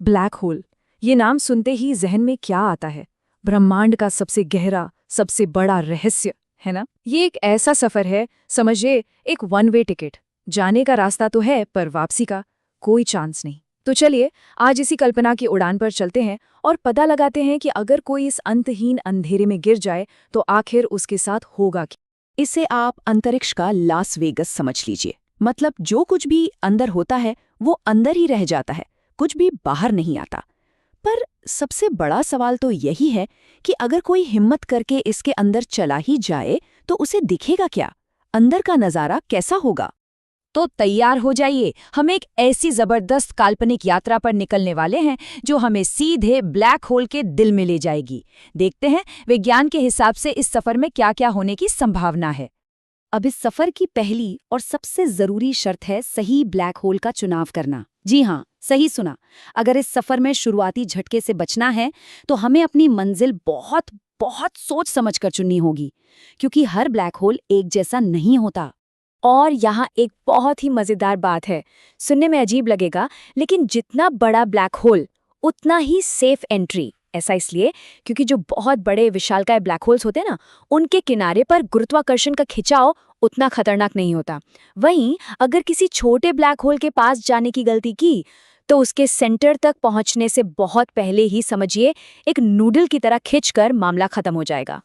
Black hole, ये नाम सुनते ही जहन में क्या आता है? ब्रह्मांड का सबसे गहरा, सबसे बड़ा रहस्य, है ना? ये एक ऐसा सफर है, समझिए एक वन वे टिकट। जाने का रास्ता तो है, पर वापसी का कोई चांस नहीं। तो चलिए आज इसी कल्पना की उड़ान पर चलते हैं और पता लगाते हैं कि अगर कोई इस अंतहीन अंधेरे में गिर जाए तो आखिर उसके साथ होगा क्या। इसे आप अंतरिक्ष का लास वेगस समझ लीजिए। मतलब जो कुछ भी अंदर होता है वो अंदर ही रह जाता है, कुछ भी बाहर नहीं आता। पर सबसे बड़ा सवाल तो यही है कि अगर कोई हिम्मत करके इसके अंदर चला ही जाए तो उसे दिखेगा क्या? अंदर का नज़ारा कैसा होगा? तो तैयार हो जाइए, हम एक ऐसी जबरदस्त काल्पनिक यात्रा पर निकलने वाले हैं जो हमें सीधे ब्लैक होल के दिल में ले जाएगी। देखते हैं विज्ञान के हिसाब से इस सफर में क्या-क्या होने की संभावना है। अब इस सफर की पहली और सबसे जरूरी शर्त है सही ब्लैक होल का चुनाव करना। जी हाँ, सही सुना। अगर इस सफर में शुरुआती झटके से बचना है तो हमें अपनी मंजिल बहुत बहुत सोच समझ कर चुननी होगी, क्योंकि हर ब्लैक होल एक जैसा नहीं होता। और यहाँ एक बहुत ही मजेदार बात है, सुनने में अजीब लगेगा, लेकिन जितना बड़ा ब्लैक होल उतना ही सेफ एंट्री। ऐसा इसलिए क्योंकि जो बहुत बड़े विशालकाय ब्लैक होल्स होते हैं ना, उनके किनारे पर गुरुत्वाकर्षण का खिंचाव उतना खतरनाक नहीं होता। वहीं अगर किसी छोटे ब्लैक होल के पास जाने की गलती की तो उसके सेंटर तक पहुंचने से बहुत पहले ही समझिए एक नूडल की तरह खिंचकर मामला खत्म हो जाएगा।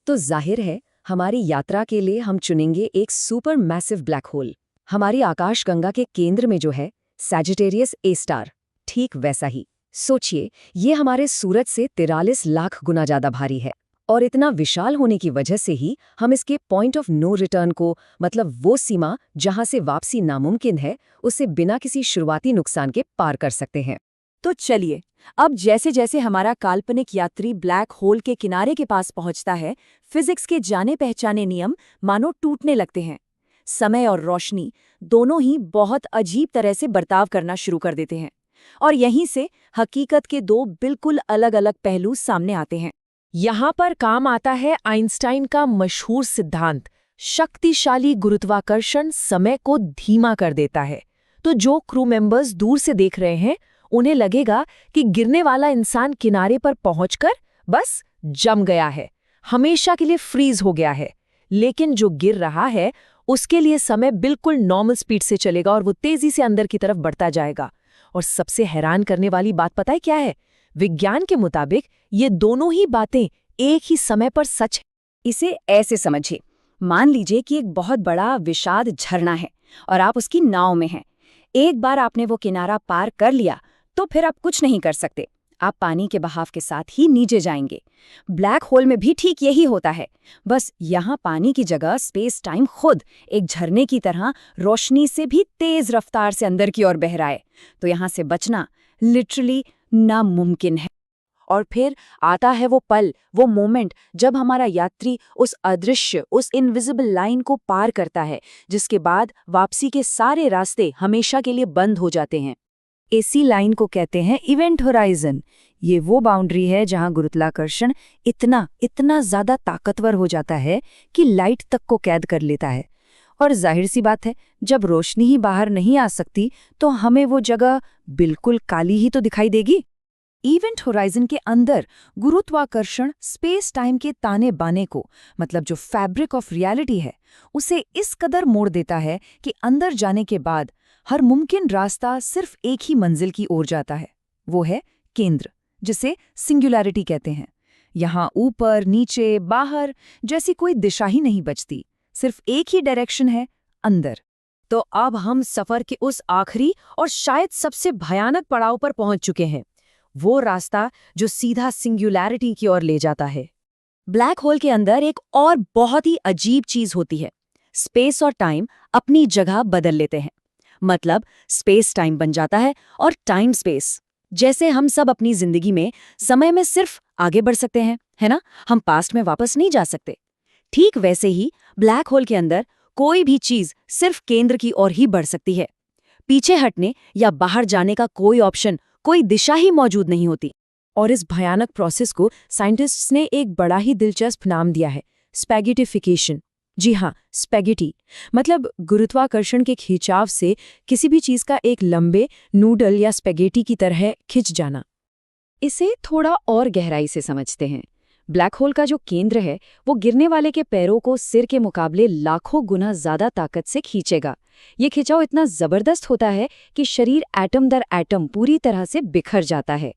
तो जाहिर है हमारी यात्रा के लिए हम चुनेंगे एक सुपर मैसिव ब्लैक होल। हमारी आकाशगंगा के केंद्र में जो है सैजिटेरियस ए स्टार, ठीक वैसा ही। सोचिए, ये हमारे सूरज से 43 लाख गुना ज्यादा भारी है और इतना विशाल होने की वजह से ही हम इसके पॉइंट ऑफ नो रिटर्न को, मतलब वो सीमा जहां से वापसी नामुमकिन है, उसे बिना किसी शुरुआती नुकसान के पार कर सकते हैं। तो चलिए, अब जैसे जैसे हमारा काल्पनिक यात्री ब्लैक होल के किनारे के पास पहुंचता है, फिजिक्स के जाने पहचाने नियम मानो टूटने लगते हैं। समय और रोशनी दोनों ही बहुत अजीब तरह से बर्ताव करना शुरू कर देते हैं और यहीं से हकीकत के दो बिल्कुल अलग अलग पहलू सामने आते हैं। यहाँ पर काम आता है आइंस्टाइन का मशहूर सिद्धांत, शक्तिशाली गुरुत्वाकर्षण समय को धीमा कर देता है। तो जो क्रू मेंबर्स दूर से देख रहे हैं उन्हें लगेगा कि गिरने वाला इंसान किनारे पर पहुंचकर बस जम गया है, हमेशा के लिए फ्रीज हो गया है। लेकिन जो गिर रहा है उसके लिए समय बिल्कुल नॉर्मल स्पीड से चलेगा और वो तेजी से अंदर की तरफ बढ़ता जाएगा। और सबसे हैरान करने वाली बात पता है क्या है? विज्ञान के मुताबिक ये दोनों ही बातें एक ही समय पर सच है। इसे ऐसे समझिए, मान लीजिए कि एक बहुत बड़ा विशाल झरना है और आप उसकी नाव में हैं। एक बार आपने वो किनारा पार कर लिया तो फिर आप कुछ नहीं कर सकते, आप पानी के बहाव के साथ ही नीचे जाएंगे। ब्लैक होल में भी ठीक यही होता है, बस यहाँ पानी की जगह स्पेस टाइम खुद एक झरने की तरह रोशनी से भी तेज रफ्तार से अंदर की ओर बह रहा है। तो यहाँ से बचना लिटरली नामुमकिन है। और फिर आता है वो पल, वो मोमेंट जब हमारा यात्री उस अदृश्य, उस इनविजिबल लाइन को पार करता है, जिसके बाद वापसी के सारे रास्ते हमेशा के लिए बंद हो जाते हैं। इसी लाइन को कहते हैं इवेंट होराइजन। ये वो बाउंड्री है जहां गुरुत्वाकर्षण इतना ज्यादा ताकतवर हो जाता है कि लाइट तक को कैद कर लेता है। और जाहिर सी बात है, जब रोशनी ही बाहर नहीं आ सकती तो हमें वो जगह बिल्कुल काली ही तो दिखाई देगी। इवेंट होराइजन के अंदर गुरुत्वाकर्षण स्पेस टाइम के ताने बाने को, मतलब जो फैब्रिक ऑफ रियलिटी है, उसे इस कदर मोड़ देता है कि अंदर जाने के बाद हर मुमकिन रास्ता सिर्फ एक ही मंजिल की ओर जाता है। वो है केंद्र, जिसे सिंगुलैरिटी कहते हैं। यहाँ ऊपर, नीचे, बाहर जैसी कोई दिशा ही नहीं बचती, सिर्फ एक ही डायरेक्शन है, अंदर। तो अब हम सफर के उस आखिरी और शायद सबसे भयानक पड़ाव पर पहुंच चुके हैं, वो रास्ता जो सीधा सिंगुलैरिटी की ओर ले जाता है। ब्लैक होल के अंदर एक और बहुत ही अजीब चीज होती है, स्पेस और टाइम अपनी जगह बदल लेते हैं। मतलब स्पेस टाइम बन जाता है और टाइम स्पेस। जैसे हम सब अपनी जिंदगी में समय में सिर्फ आगे बढ़ सकते हैं, है ना, हम पास्ट में वापस नहीं जा सकते। ठीक वैसे ही ब्लैक होल के अंदर कोई भी चीज सिर्फ केंद्र की ओर ही बढ़ सकती है। पीछे हटने या बाहर जाने का कोई ऑप्शन, कोई दिशा ही मौजूद नहीं होती। और इस भयानक प्रोसेस को साइंटिस्ट्स ने एक बड़ा ही दिलचस्प नाम दिया है, स्पैगेटिफिकेशन। जी हाँ, स्पैगेटी। मतलब गुरुत्वाकर्षण के खिंचाव से किसी भी चीज का एक लंबे नूडल या स्पैगेटी की तरह खिंच जाना। इसे थोड़ा और गहराई से समझते हैं। ब्लैक होल का जो केंद्र है वो गिरने वाले के पैरों को सिर के मुकाबले लाखों गुना ज्यादा ताकत से खींचेगा। ये खिंचाव इतना जबरदस्त होता है कि शरीर एटम दर एटम पूरी तरह से बिखर जाता है।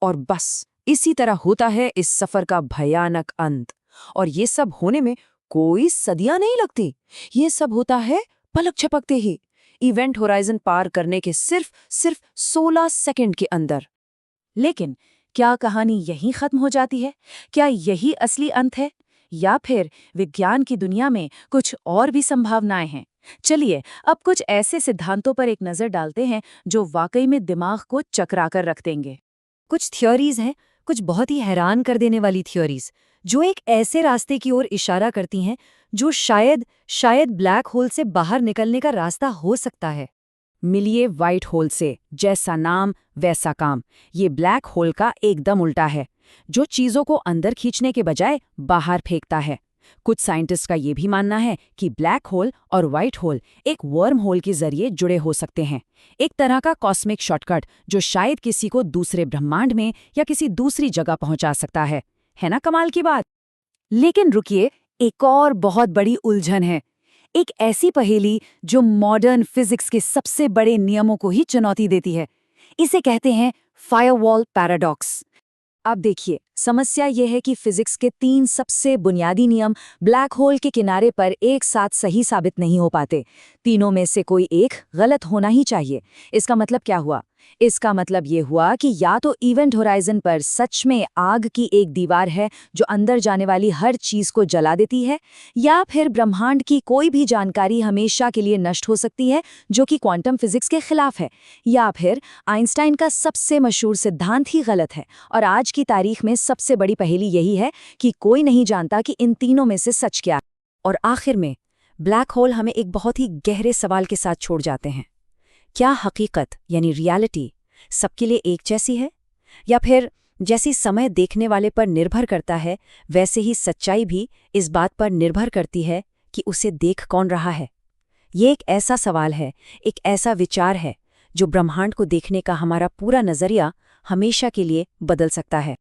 और बस इसी तरह होता है इस सफर का भयानक अंत। और ये सब होने में कोई सदियां नहीं लगती। ये सब होता है पलक झपकते ही, इवेंट होराइजन पार करने के सिर्फ 16 सेकंड के अंदर। लेकिन क्या कहानी यहीं खत्म हो जाती है? क्या यही असली अंत है? या फिर विज्ञान की दुनिया में कुछ और भी संभावनाएं हैं? चलिए अब कुछ ऐसे सिद्धांतों पर एक नजर डालते हैं जो वाकई में दिमाग को चकराकर रख देंगे। कुछ थ्योरीज हैं, कुछ बहुत ही हैरान कर देने वाली थ्योरीज, जो एक ऐसे रास्ते की ओर इशारा करती हैं जो शायद ब्लैक होल से बाहर निकलने का रास्ता हो सकता है। मिलिए व्हाइट होल से, जैसा नाम वैसा काम। ये ब्लैक होल का एकदम उल्टा है, जो चीजों को अंदर खींचने के बजाय बाहर फेंकता है। कुछ साइंटिस्ट का ये भी मानना है कि ब्लैक होल और व्हाइट होल एक वर्म होल के जरिए जुड़े हो सकते हैं, एक तरह का कॉस्मिक शॉर्टकट जो शायद किसी को दूसरे ब्रह्मांड में या किसी दूसरी जगह पहुंचा सकता है ना कमाल की बात? लेकिन रुकिए, एक और बहुत बड़ी उलझन है। एक ऐसी पहेली जो मॉडर्न फिजिक्स के सबसे बड़े नियमों को ही चुनौती देती है। इसे कहते हैं फायरवॉल पैराडॉक्स। अब देखिए, समस्या यह है कि फिजिक्स के 3 सबसे बुनियादी नियम ब्लैक होल के किनारे पर एक साथ सही साबित नहीं हो पाते। तीनों में से कोई एक गलत होना ही चाहिए। इसका मतलब क्या हुआ? इसका मतलब ये हुआ कि या तो इवेंट होराइजन पर सच में आग की एक दीवार है जो अंदर जाने वाली हर चीज को जला देती है, या फिर ब्रह्मांड की कोई भी जानकारी हमेशा के लिए नष्ट हो सकती है जो कि क्वांटम फिजिक्स के खिलाफ है, या फिर आइंस्टाइन का सबसे मशहूर सिद्धांत ही गलत है। और आज की तारीख में सबसे बड़ी पहेली यही है कि कोई नहीं जानता कि इन तीनों में से सच क्या है। और आखिर में ब्लैक होल हमें एक बहुत ही गहरे सवाल के साथ छोड़ जाते हैं। क्या हकीकत यानी रियलिटी सबके लिए एक जैसी है, या फिर जैसी समय देखने वाले पर निर्भर करता है वैसे ही सच्चाई भी इस बात पर निर्भर करती है कि उसे देख कौन रहा है? ये एक ऐसा सवाल है, एक ऐसा विचार है जो ब्रह्मांड को देखने का हमारा पूरा नजरिया हमेशा के लिए बदल सकता है।